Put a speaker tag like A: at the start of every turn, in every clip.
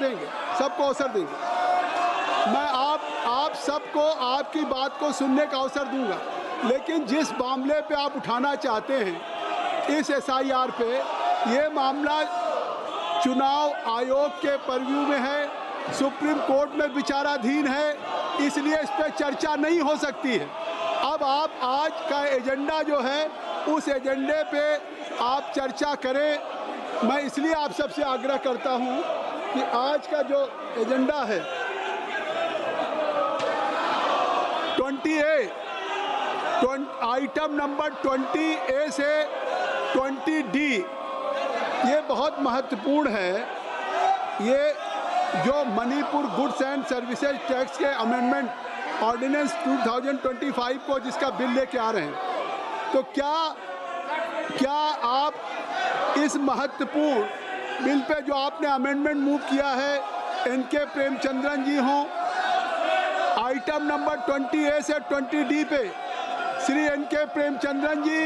A: देंगे, सबको अवसर देंगे। मैं आप सबको आपकी बात को सुनने का अवसर दूंगा, लेकिन जिस मामले पे आप उठाना चाहते हैं इस SIR पे, ये मामला चुनाव आयोग के परव्यू में है, सुप्रीम कोर्ट में विचाराधीन है, इसलिए इस पर चर्चा नहीं हो सकती है। अब आप आज का एजेंडा जो है उस एजेंडे पे आप चर्चा करें। मैं इसलिए आप सबसे आग्रह करता हूं कि आज का जो एजेंडा है 20A, आइटम नंबर 20A से 20D, ये बहुत महत्वपूर्ण है। ये जो Manipur Goods and services tax के अमेंडमेंट ऑर्डिनेंस 2025 को जिसका बिल लेके आ रहे हैं, तो क्या आप इस महत्वपूर्ण बिल पे जो आपने अमेंडमेंट मूव किया है, NK प्रेमचंद्रन जी हों, आइटम नंबर 20A से 20D पे श्री NK प्रेमचंद्रन जी,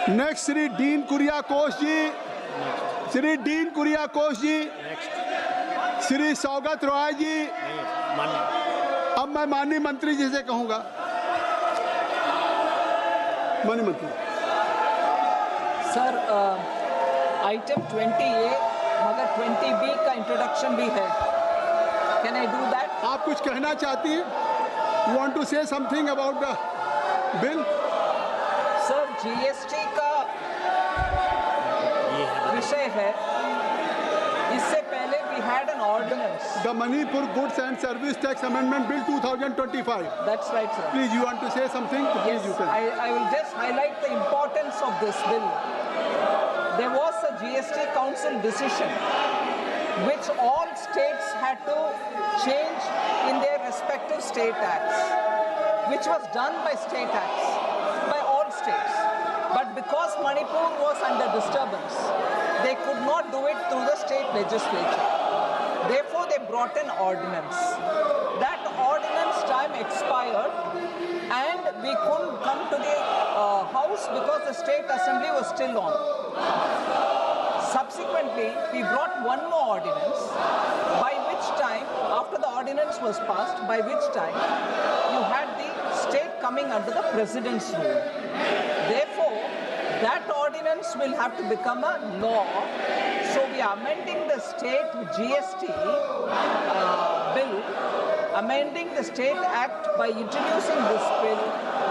A: नेक्स्ट श्री डीन कुरियाकोस जी, श्री डीन कुरियाकोस जी, श्री सौगत रॉय जी, अब मैं माननीय मंत्री जी से कहूंगा। माननीय मंत्री
B: सर, आइटम 20A मगर 20B का इंट्रोडक्शन भी है, कैन आई डू दैट?
A: आप कुछ कहना चाहती हैं? You want to say something about the bill?
B: Sir, GST का विषय है। इससे पहले we had an ordinance,
A: the Manipur Goods and Service Tax Amendment Bill 2025।
B: That's right sir.
A: Please you want to say something? Please you can.
B: I will just highlight the importance of this bill. There was a GST Council decision which all states had to change in their respective state acts, which was done by state acts, by all states. But because Manipur was under disturbance, they could not do it through the state legislature. Therefore, they brought an ordinance. That ordinance time expired and we couldn't come to the house because the state assembly was still on. Subsequently, we brought one more ordinance, by which time, after the ordinance was passed, by which time you had the state coming under the president's rule. Therefore, that ordinance will have to become a law. So we are amending the state GST bill, amending the state act by introducing this bill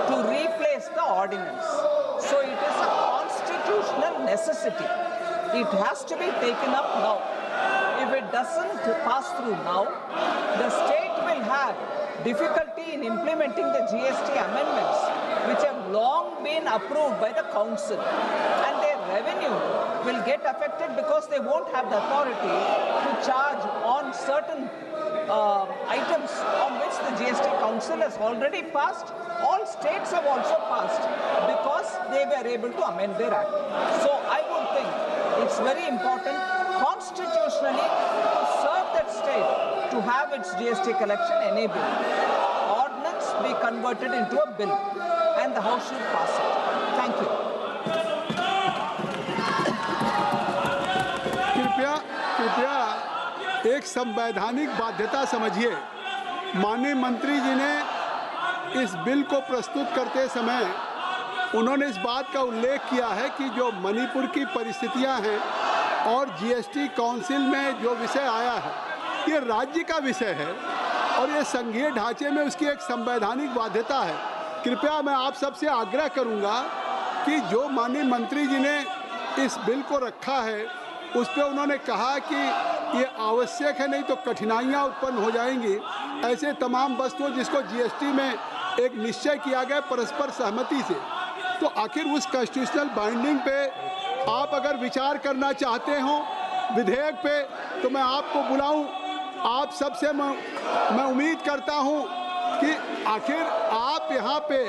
B: to replace the ordinance. So it is a constitutional necessity. It has to be taken up now. If it doesn't pass through now, the state will have difficulty in implementing the GST amendments which have long been approved by the council, and their revenue will get affected because they won't have the authority to charge on certain items on which the GST council has already passed. All states have also passed because they were able to amend their act. So I would think it's very important constitutionally to serve that state to have its GST collection enabled. Ordinance be converted into a bill and the House should pass it. Thank you.
A: कृपया एक संवैधानिक बाध्यता समझिए। माननीय मंत्री जी ने इस bill को प्रस्तुत करते समय उन्होंने इस बात का उल्लेख किया है कि जो मणिपुर की परिस्थितियां हैं और GST काउंसिल में जो विषय आया है ये राज्य का विषय है और ये संघीय ढांचे में उसकी एक संवैधानिक बाध्यता है। कृपया मैं आप सबसे आग्रह करूंगा कि जो माननीय मंत्री जी ने इस बिल को रखा है उस पर उन्होंने कहा कि ये आवश्यक है, नहीं तो कठिनाइयाँ उत्पन्न हो जाएंगी। ऐसे तमाम वस्तुओं जिसको GST में एक निश्चय किया गया परस्पर सहमति से, तो आखिर उस कॉन्स्टिट्यूशनल बाइंडिंग पे आप अगर विचार करना चाहते हो विधेयक पे तो मैं आपको बुलाऊं। आप सबसे मैं उम्मीद करता हूं कि आखिर आप यहाँ पे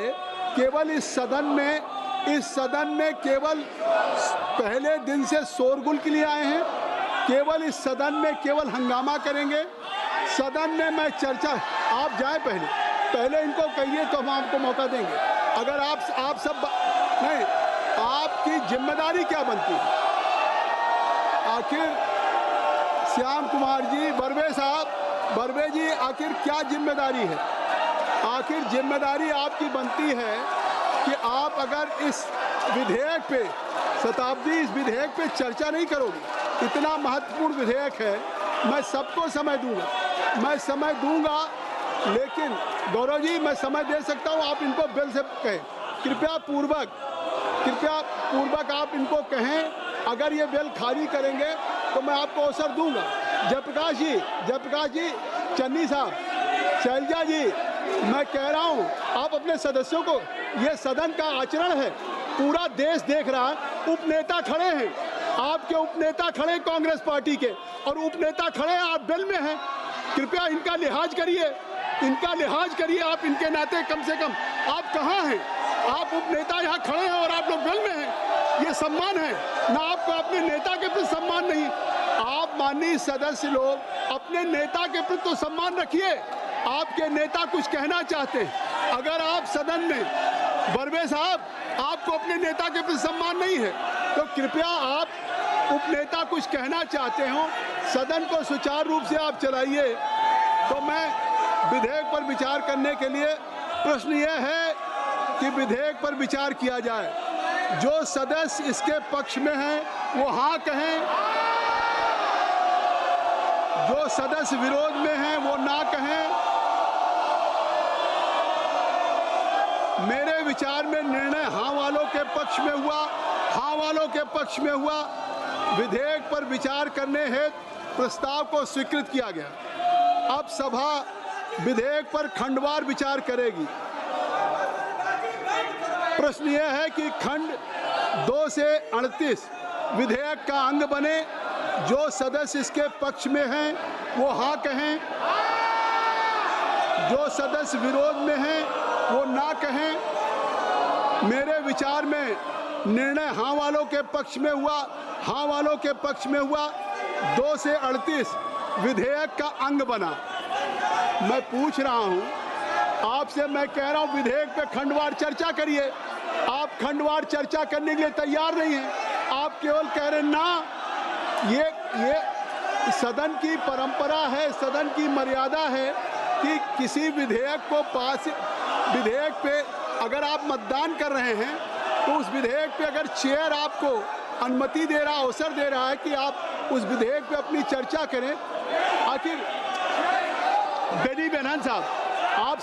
A: केवल इस सदन में केवल पहले दिन से शोरगुल के लिए आए हैं, केवल इस सदन में केवल हंगामा करेंगे। सदन में मैं चर्चा, आप जाएं पहले इनको कहिए तो हम आपको मौका देंगे। अगर आप सब नहीं, आपकी जिम्मेदारी क्या बनती है? श्याम कुमार जी, बर्वे साहब, बर्वे जी, आखिर क्या जिम्मेदारी है? आखिर जिम्मेदारी आपकी बनती है कि आप अगर इस विधेयक पे शताब्दी, इस विधेयक पे चर्चा नहीं करोगे। इतना महत्वपूर्ण विधेयक है, मैं सबको समय दूंगा, मैं समय दूंगा, लेकिन गौरव जी मैं समय दे सकता हूं, आप इनको बिल से कहें, कृपया पूर्वक आप इनको कहें, अगर ये बिल खारिज करेंगे तो मैं आपको अवसर दूंगा। जयप्रकाश जी, चन्नी साहब, शैलजा जी, मैं कह रहा हूं आप अपने सदस्यों को, ये सदन का आचरण है, पूरा देश देख रहा है। उपनेता खड़े हैं, आपके उपनेता खड़े कांग्रेस पार्टी के, और उपनेता खड़े हैं, आप बिल में हैं। कृपया इनका लिहाज करिए, आप इनके नाते कम से कम। आप कहाँ हैं? आप उपनेता यहाँ खड़े हैं और आप लोग बिल में हैं। ये सम्मान है ना? आपको अपने नेता के प्रति सम्मान नहीं। आप माननीय सदस्य लोग अपने नेता के प्रति तो सम्मान रखिए। आपके नेता कुछ कहना चाहते हैं, अगर आप सदन में, बर्वे साहब, आपको अपने नेता के प्रति सम्मान नहीं है तो कृपया आप उपनेता कुछ कहना चाहते हो, सदन को सुचारू रूप से आप चलाइए। तो मैं विधेयक पर विचार करने के लिए, प्रश्न यह है कि विधेयक पर विचार किया जाए। जो सदस्य इसके पक्ष में हैं वो हाँ कहें, जो सदस्य विरोध में हैं वो ना कहें। मेरे विचार में निर्णय हाँ वालों के पक्ष में हुआ। विधेयक पर विचार करने हेतु प्रस्ताव को स्वीकृत किया गया। अब सभा विधेयक पर खंडवार विचार करेगी। प्रश्न यह है कि खंड 2 से 38 विधेयक का अंग बने। जो सदस्य इसके पक्ष में हैं वो हाँ कहें, जो सदस्य विरोध में हैं वो ना कहें। मेरे विचार में निर्णय हाँ वालों के पक्ष में हुआ। 2 से 38 विधेयक का अंग बना। मैं पूछ रहा हूं आपसे, मैं कह रहा हूं विधेयक पे खंडवार चर्चा करिए। आप खंडवार चर्चा करने के लिए तैयार नहीं हैं, आप केवल कह रहे हैं ना। ये सदन की परंपरा है, सदन की मर्यादा है कि किसी विधेयक पे अगर आप मतदान कर रहे हैं तो उस विधेयक पे अगर चेयर आपको अनुमति दे रहा, अवसर दे रहा है कि आप उस विधेयक पे अपनी चर्चा करें। आखिर बेनी बेनन साहब, आप